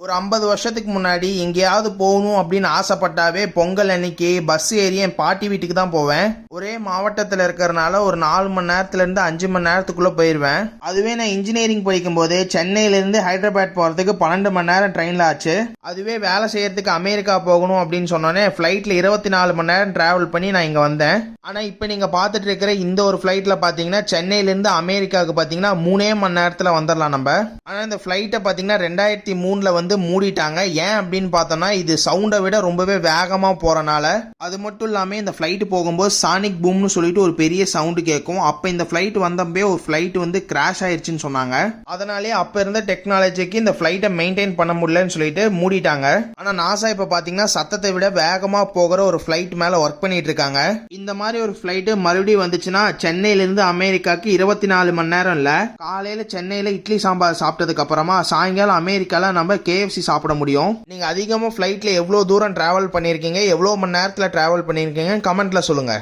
ஒரு 50 வருஷத்துக்கு முன்னாடி எங்கேயாவது போகணும் அப்படின்னு ஆசைப்பட்டாவே பொங்கல் அன்னைக்கு பஸ் ஏறி என் பாட்டி வீட்டுக்கு தான் போவேன். ஒரே மாவட்டத்தில் இருக்கிறனால ஒரு 4 மணி நேரத்துலேருந்து 5 மணி நேரத்துக்குள்ளே போயிடுவேன். அதுவே நான் இன்ஜினியரிங் படிக்கும் போது சென்னையிலேருந்து ஹைதராபாத் போகிறதுக்கு 12 மணி நேரம் ட்ரெயினில் ஆச்சு. அதுவே வேலை செய்யறதுக்கு அமெரிக்கா போகணும் அப்படின்னு சொன்னோன்னே ஃப்ளைட்டில் 24 மணி நேரம் ட்ராவல் பண்ணி நான் இங்கே வந்தேன். ஆனால் இப்போ நீங்கள் பார்த்துட்டு இருக்கிற இந்த ஒரு ஃப்ளைட்டில் பார்த்தீங்கன்னா சென்னையிலேருந்து அமெரிக்காவுக்கு பார்த்தீங்கன்னா 3 மணி நேரத்தில் வந்துடலாம் நம்ம. ஆனால் இந்த ஃப்ளைட்டை பார்த்தீங்கன்னா 2003 வந்து மூடிட்டாங்க. ஏன் அப்படின்னு பார்த்தோம்னா இது சவுண்டை விட ரொம்பவே வேகமா போறனால. அது மட்டும் இல்லாம இந்த ஃபிளைட் போகும்போது சானிக் பூம்னு சொல்லிட்டு ஒரு பெரிய சவுண்டு கேட்கும். அப்ப இந்த ஃபிளைட் வந்தப்பே ஒரு ஃபிளைட் வந்து கிராஷ் ஆயிடுச்சுன்னு சொன்னாங்க. அதனாலே அப்ப இருந்த டெக்னாலஜிக்கு இந்த ஃபிளைட்டை மெயின்டைன் பண்ண முடியலன்னு சொல்லிட்டு மூடிட்டாங்க. ஆனா நாசா இப்ப பாத்தீங்கன்னா சத்தத்தை விட வேகமா போகிற ஒரு ஃபிளைட் மேல ஒர்க் பண்ணிட்டு இருக்காங்க. இந்த மாதிரி ஒரு ஃபிளைட் மறுபடியும் வந்துச்சுன்னா சென்னையில இருந்து அமெரிக்காக்கு 24 மணி நேரம் இல்ல, காலையில சென்னையில இட்லி சாம்பார் சாப்பிட்டதுக்கு அப்புறமா சாயங்காலம் அமெரிக்கால நம்ம KFC சாப்பிட முடியும். நீங்க அதிகமா ஃபிளைட்ல எவ்வளவு தூரம் டிராவல் பண்ணிருக்கீங்க, எவ்வளவு மணி நேரத்துல டிராவல் பண்ணிருக்கீங்க கமெண்ட்ல சொல்லுங்க.